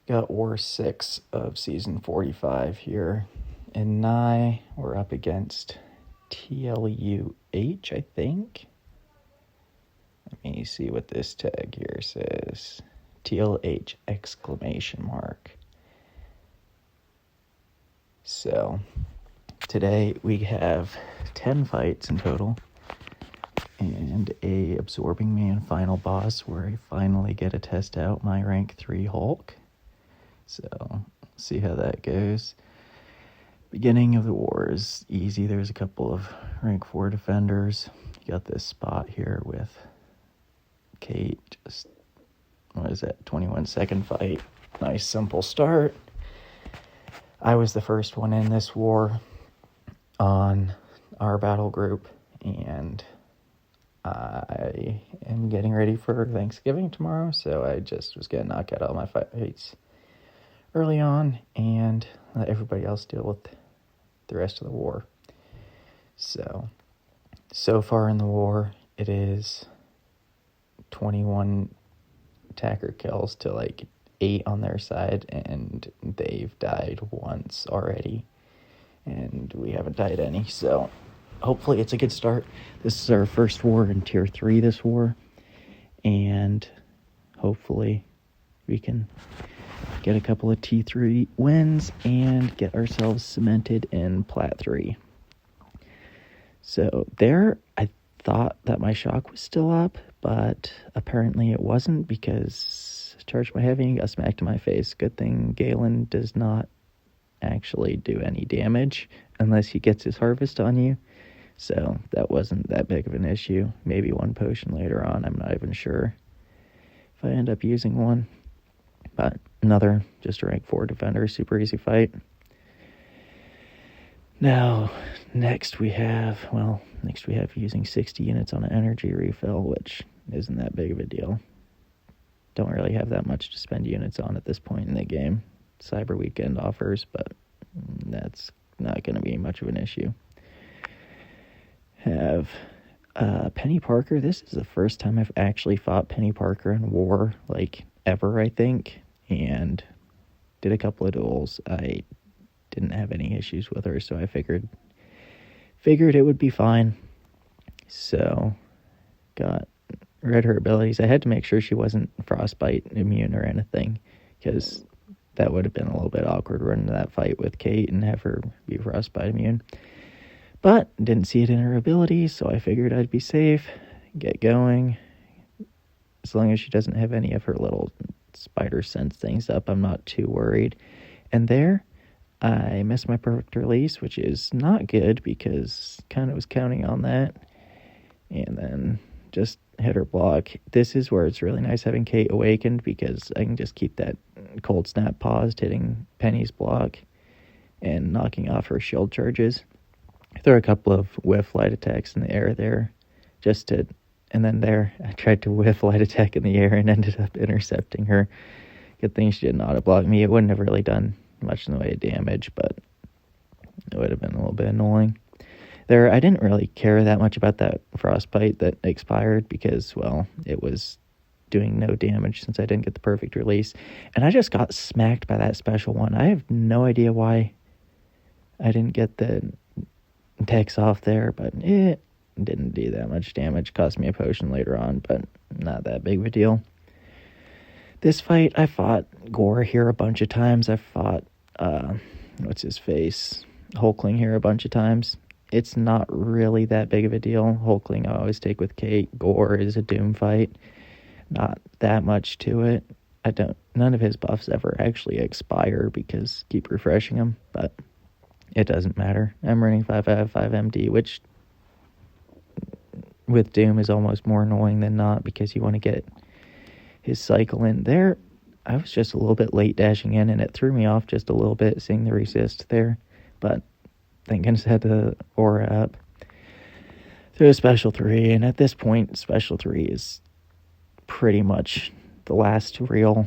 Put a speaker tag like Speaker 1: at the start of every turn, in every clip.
Speaker 1: Got War 6 of Season 45 here. And Nye, we're up against TLUH, I think. Let me see what this tag here says. TLH exclamation mark. So, today we have 10 fights in total. And a Absorbing Man final boss where I finally get to test out my rank 3 Hulk. So, see how that goes. Beginning of the war is easy. There's a couple of rank 4 defenders. You got this spot here with Kate. Just, 21-second fight. Nice, simple start. I was the first one in this war on our battle group, and I am getting ready for Thanksgiving tomorrow, so I just was going to knock out all my fights early on and let everybody else deal with the rest of the war. So far in the war, it is 21 attacker kills to 8 on their side, and they've died once already, and we haven't died any, so hopefully it's a good start. This is our first war in Tier 3 this war, and hopefully we can get a couple of T3 wins and get ourselves cemented in Plat 3. So there, I thought that my shock was still up, but apparently it wasn't because I charged my heavy and got smacked in my face. Good thing Galen does not actually do any damage unless he gets his harvest on you. So that wasn't that big of an issue. Maybe one potion later on, I'm not even sure if I end up using one. But another, just a rank 4 defender, super easy fight. Now, next we have using 60 units on an energy refill, which isn't that big of a deal. Don't really have that much to spend units on at this point in the game. Cyber Weekend offers, but that's not going to be much of an issue. Have Penny Parker. This is the first time I've actually fought Penny Parker in war, ever, I think, and did a couple of duels. I didn't have any issues with her, so I figured it would be fine. So, read her abilities. I had to make sure she wasn't frostbite immune or anything, because that would have been a little bit awkward running that fight with Kate and have her be frostbite immune. But didn't see it in her abilities, so I figured I'd be safe, get going. As long as she doesn't have any of her little spider sense things up, I'm not too worried. And there, I missed my perfect release, which is not good because kind of was counting on that. And then just hit her block. This is where it's really nice having Kate awakened because I can just keep that cold snap paused, hitting Penny's block and knocking off her shield charges. Throw a couple of whiff light attacks in the air there, and then there, I tried to whiff light attack in the air and ended up intercepting her. Good thing she didn't auto-block me. It wouldn't have really done much in the way of damage, but it would have been a little bit annoying. There, I didn't really care that much about that frostbite that expired because, well, it was doing no damage since I didn't get the perfect release. And I just got smacked by that special one. I have no idea why I didn't get the text off there, but it didn't do that much damage. Cost me a potion later on, but not that big of a deal. This fight, I fought Gore here a bunch of times. I fought, Hulkling here a bunch of times. It's not really that big of a deal. Hulkling I always take with Kate. Gore is a Doom fight. Not that much to it. None of his buffs ever actually expire because keep refreshing them, but it doesn't matter. I'm running 5 out of 5 MD, which with Doom is almost more annoying than not because you want to get his cycle in. There, I was just a little bit late dashing in, and it threw me off just a little bit seeing the resist there, but thank goodness I had the aura up. Through a special 3, and at this point, special 3 is pretty much the last real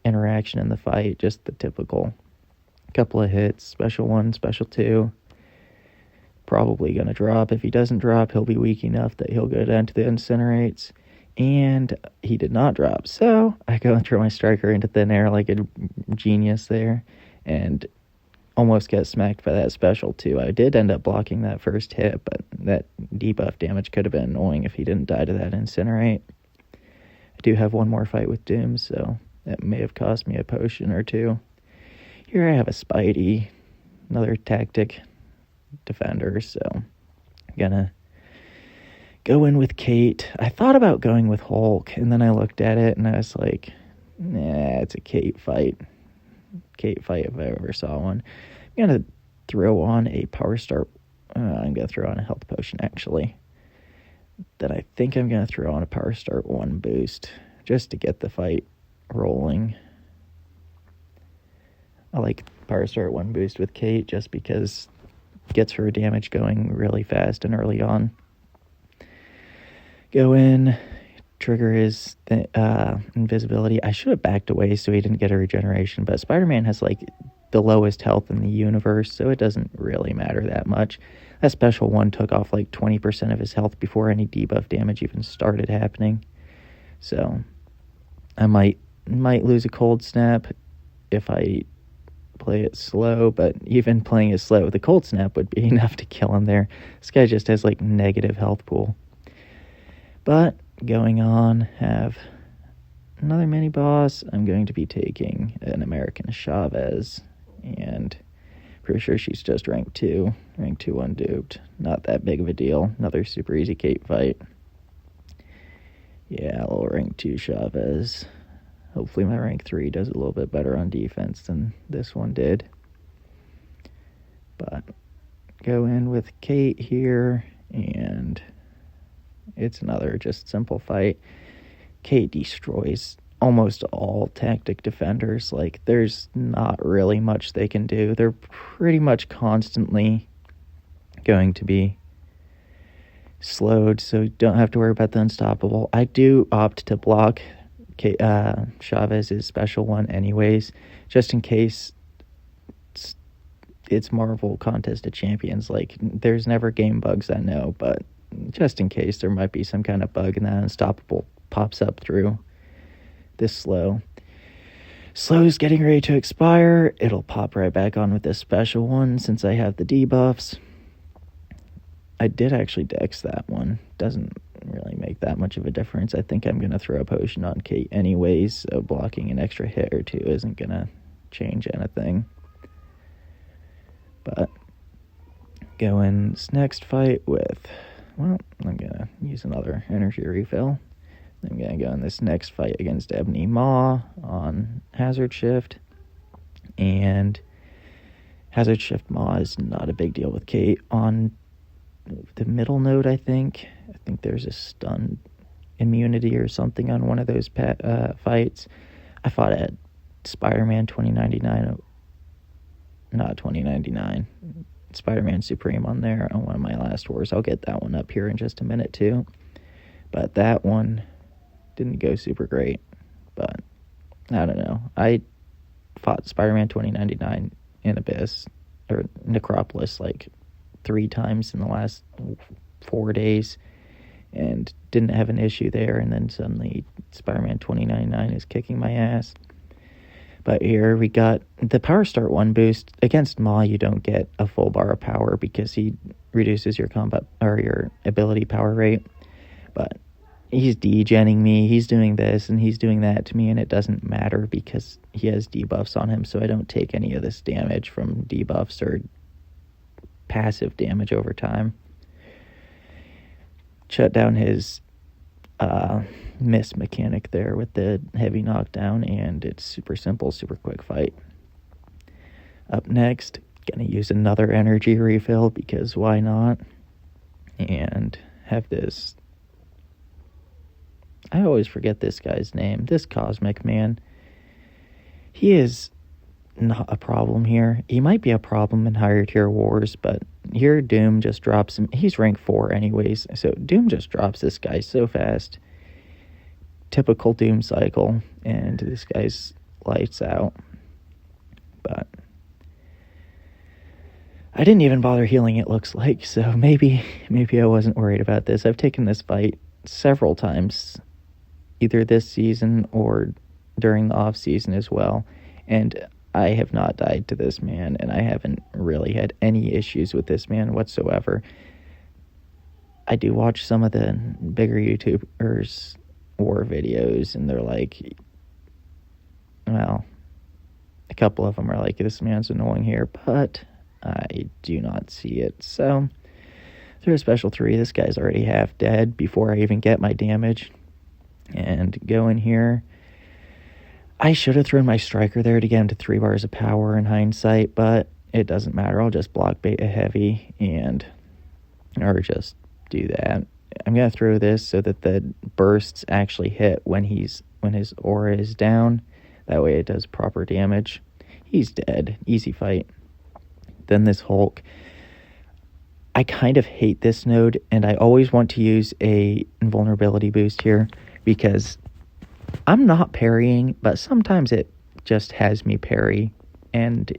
Speaker 1: interaction in the fight, just the typical couple of hits, special 1, special 2. Probably going to drop. If he doesn't drop, he'll be weak enough that he'll go down to the incinerates. and he did not drop. So I go and throw my striker into thin air like a genius there, and almost get smacked by that special too. I did end up blocking that first hit, but that debuff damage could have been annoying if he didn't die to that incinerate. I do have one more fight with Doom, so that may have cost me a potion or two. Here I have a Spidey, another tactic defender, so I'm gonna go in with Kate. I thought about going with Hulk, and then I looked at it and I was like, nah, it's a Kate fight. Kate fight if I ever saw one. I'm gonna throw on a power start. I'm gonna throw on a health potion actually. Then I think I'm gonna throw on a power start 1 boost just to get the fight rolling. I like power start 1 boost with Kate just because it gets her damage going really fast and early on. Go in, trigger his invisibility. I should have backed away so he didn't get a regeneration, but Spider-Man has like the lowest health in the universe, so it doesn't really matter that much. That special one took off like 20% of his health before any debuff damage even started happening. So I might lose a cold snap if I play it slow, but even playing it slow, the cold snap would be enough to kill him there. This guy just has like negative health pool. But going on, have another mini boss. I'm going to be taking an American Chavez, and pretty sure she's just rank 2 unduped. Not that big of a deal. Another super easy Kate fight. Yeah, a little rank 2 Chavez. Hopefully my rank 3 does a little bit better on defense than this one did. But go in with Kate here, and it's another just simple fight. Kate destroys almost all tactic defenders. Like, there's not really much they can do. They're pretty much constantly going to be slowed, so you don't have to worry about the unstoppable. I do opt to block Chavez's special one anyways, just in case it's Marvel Contest of Champions. Like, there's never game bugs, I know, but just in case there might be some kind of bug and that unstoppable pops up through this slow. Slow's getting ready to expire. It'll pop right back on with this special one since I have the debuffs. I did actually dex that one. Doesn't really make that much of a difference. I think I'm going to throw a potion on Kate anyways, so blocking an extra hit or two isn't going to change anything. But go in this next fight with, well, I'm going to use another energy refill. I'm going to go in this next fight against Ebony Maw on Hazard Shift. And Hazard Shift Maw is not a big deal with Kate. On the middle node, I think there's a stun immunity or something on one of those fights. I fought at Spider-Man 2099, not 2099, Spider-Man Supreme on there on one of my last wars. I'll get that one up here in just a minute too. But that one didn't go super great. But I don't know. I fought Spider-Man 2099 in Abyss or Necropolis like 3 times in the last 4 days and didn't have an issue there, and then suddenly Spider-Man 2099 is kicking my ass. But here we got the Power Start 1 boost. Against Maw, you don't get a full bar of power because he reduces your combat or your ability power rate. But he's degenning me, he's doing this and he's doing that to me, and it doesn't matter because he has debuffs on him, so I don't take any of this damage from debuffs or passive damage over time. Shut down his miss mechanic there with the heavy knockdown, and it's super simple, super quick fight. Up next, gonna use another energy refill because why not? And have this, I always forget this guy's name, this Cosmic Man. He is not a problem here. He might be a problem in higher tier wars, but here Doom just drops him. He's rank 4 anyways, so Doom just drops this guy so fast. Typical Doom cycle, and this guy's lights out. But I didn't even bother healing, it looks like, so maybe I wasn't worried about this. I've taken this fight several times either this season or during the off season as well. And I have not died to this man, and I haven't really had any issues with this man whatsoever. I do watch some of the bigger YouTubers war videos, and they're like, well, a couple of them are like, this man's annoying here, but I do not see it. So through a special 3, this guy's already half dead before I even get my damage. And go in here. I should have thrown my striker there to get him to 3 bars of power in hindsight, but it doesn't matter. I'll just block bait a heavy or just do that. I'm going to throw this so that the bursts actually hit when his aura is down. That way it does proper damage. He's dead. Easy fight. Then this Hulk. I kind of hate this node, and I always want to use a invulnerability boost here because I'm not parrying, but sometimes it just has me parry, and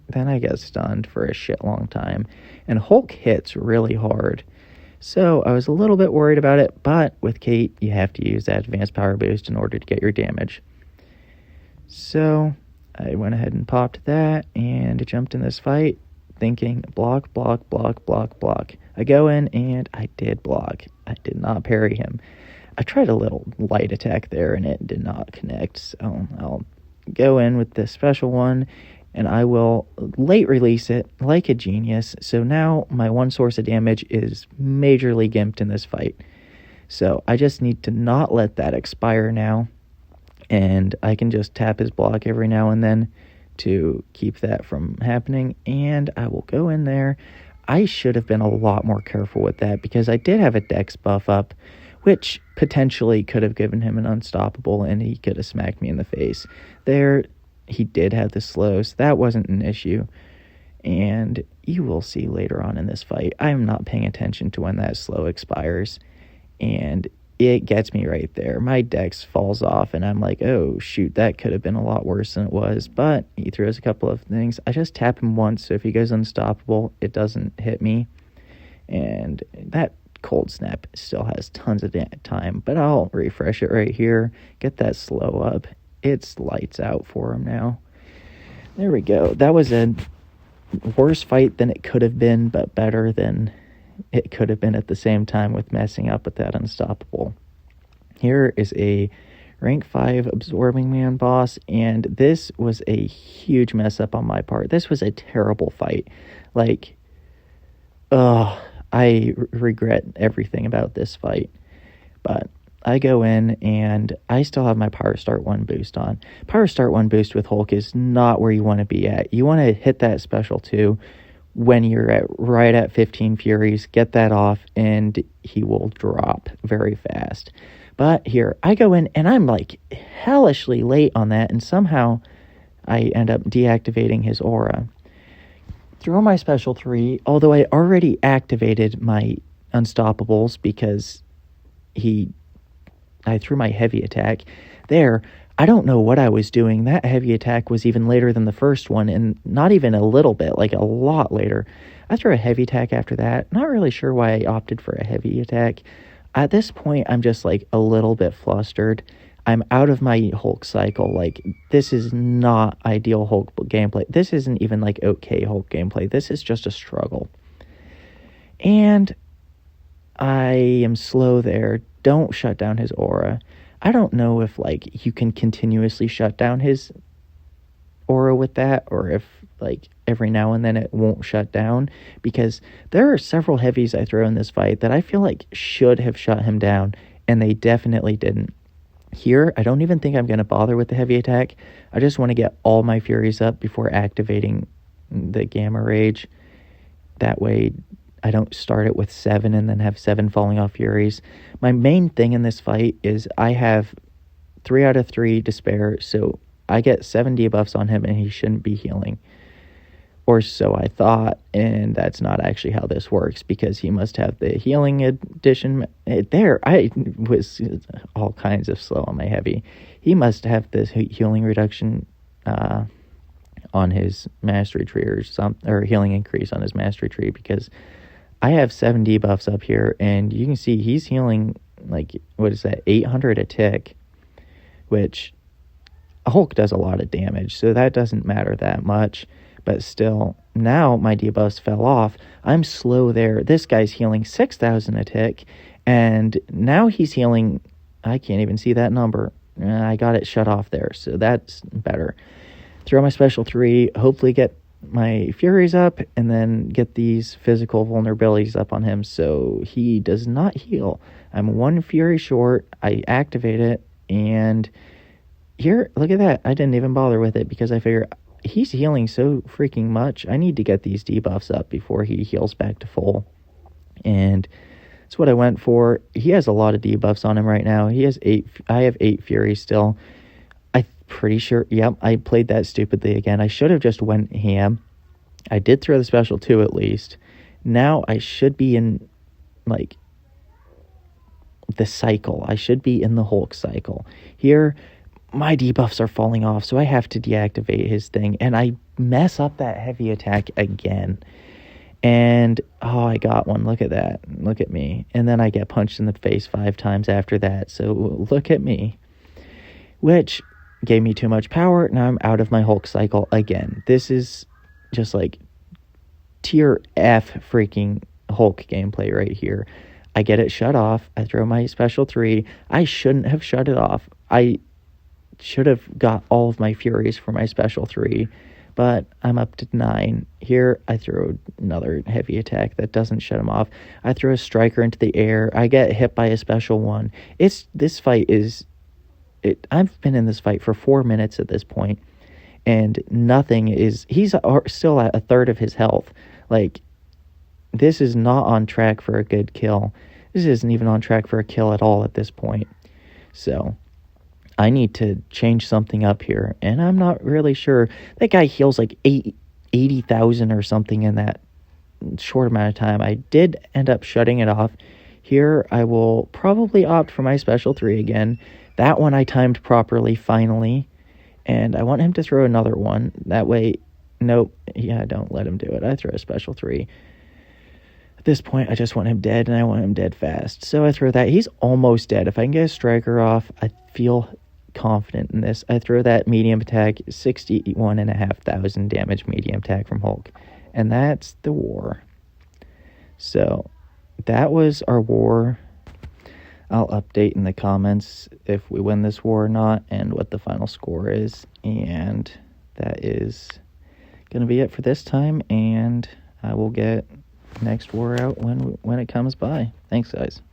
Speaker 1: then I get stunned for a shit long time. And Hulk hits really hard. So I was a little bit worried about it, but with Kate, you have to use that advanced power boost in order to get your damage. So I went ahead and popped that and jumped in this fight thinking block, block, block, block, block. I go in and I did block. I did not parry him. I tried a little light attack there and it did not connect. So I'll go in with this special one and I will late release it like a genius. So now my one source of damage is majorly gimped in this fight. So I just need to not let that expire now. And I can just tap his block every now and then to keep that from happening. And I will go in there. I should have been a lot more careful with that because I did have a dex buff up, which potentially could have given him an unstoppable and he could have smacked me in the face. There, he did have the slow, so that wasn't an issue. And you will see later on in this fight, I'm not paying attention to when that slow expires. And it gets me right there. My dex falls off, and I'm like, oh, shoot, that could have been a lot worse than it was. But he throws a couple of things. I just tap him once, so if he goes unstoppable, it doesn't hit me. And that cold snap still has tons of time, but I'll refresh it right here, get that slow up. It's lights out for him now. There we go. That was a worse fight than it could have been, but better than it could have been at the same time with messing up with that unstoppable. Here is a rank 5 absorbing man boss, and this was a huge mess up on my part. This was a terrible fight. Like, I regret everything about this fight. But I go in and I still have my Power Start 1 boost on. Power Start 1 boost with Hulk is not where you want to be at. You want to hit that special 2 when you're right at 15 Furies, get that off, and he will drop very fast. But here, I go in, and I'm like hellishly late on that, and somehow I end up deactivating his aura. Throw my special 3, although I already activated my unstoppables because I threw my heavy attack. There, I don't know what I was doing. That heavy attack was even later than the first one, and not even a little bit, like a lot later. I threw a heavy attack after that. Not really sure why I opted for a heavy attack. At this point, I'm just like a little bit flustered. I'm out of my Hulk cycle. Like, this is not ideal Hulk gameplay. This isn't even like okay Hulk gameplay. This is just a struggle. And I am slow there. Don't shut down his aura. I don't know if, like, you can continuously shut down his aura with that, or if, like, every now and then it won't shut down, because there are several heavies I throw in this fight that I feel like should have shut him down, and they definitely didn't. Here, I don't even think I'm going to bother with the heavy attack. I just want to get all my Furies up before activating the Gamma Rage. That way, I don't start it with 7 and then have 7 falling off Furies. My main thing in this fight is I have 3 out of 3 Despair, so I get 7 debuffs on him and he shouldn't be healing. Or so I thought, and that's not actually how this works, because he must have the healing addition. There, I was all kinds of slow on my heavy. He must have this healing reduction on his mastery tree, or healing increase on his mastery tree, because I have 7 debuffs up here, and you can see he's healing, like, what is that, 800 a tick. which Hulk does a lot of damage, so that doesn't matter that much. But still, now my debuffs fell off. I'm slow there. This guy's healing 6,000 a tick, and now he's healing, I can't even see that number. I got it shut off there, so that's better. Throw my special 3, hopefully get my Furies up, and then get these physical vulnerabilities up on him so he does not heal. I'm 1 Fury short. I activate it, and here, look at that. I didn't even bother with it because I figure he's healing so freaking much. I need to get these debuffs up before he heals back to full. And that's what I went for. He has a lot of debuffs on him right now. He has 8. I have 8 Fury still. I'm pretty sure. Yep, I played that stupidly again. I should have just went ham. I did throw the special 2 at least. Now I should be in, like, the cycle. I should be in the Hulk cycle. Here, my debuffs are falling off, so I have to deactivate his thing, and I mess up that heavy attack again. And, oh, I got one. Look at that. Look at me. And then I get punched in the face 5 times after that, so look at me. Which gave me too much power. Now I'm out of my Hulk cycle again. This is just like tier F freaking Hulk gameplay right here. I get it shut off. I throw my special 3. I shouldn't have shut it off. I should have got all of my Furies for my special 3, but I'm up to 9. Here, I throw another heavy attack that doesn't shut him off. I throw a striker into the air. I get hit by a special 1. This fight is... I've been in this fight for 4 minutes at this point, and nothing is... He's still at a third of his health. Like, this is not on track for a good kill. This isn't even on track for a kill at all at this point. So I need to change something up here, and I'm not really sure. That guy heals like 80,000 or something in that short amount of time. I did end up shutting it off. Here, I will probably opt for my special 3 again. That one I timed properly, finally, and I want him to throw another one. That way, nope, yeah, don't let him do it. I throw a special 3. At this point, I just want him dead, and I want him dead fast. So I throw that. He's almost dead. If I can get a striker off, I feel confident in this. I throw that medium attack, 61,500 damage medium attack from Hulk. And that's the war. So that was our war. I'll update in the comments if we win this war or not and what the final score is. And that is going to be it for this time. And I will get next war out when it comes by. Thanks, guys.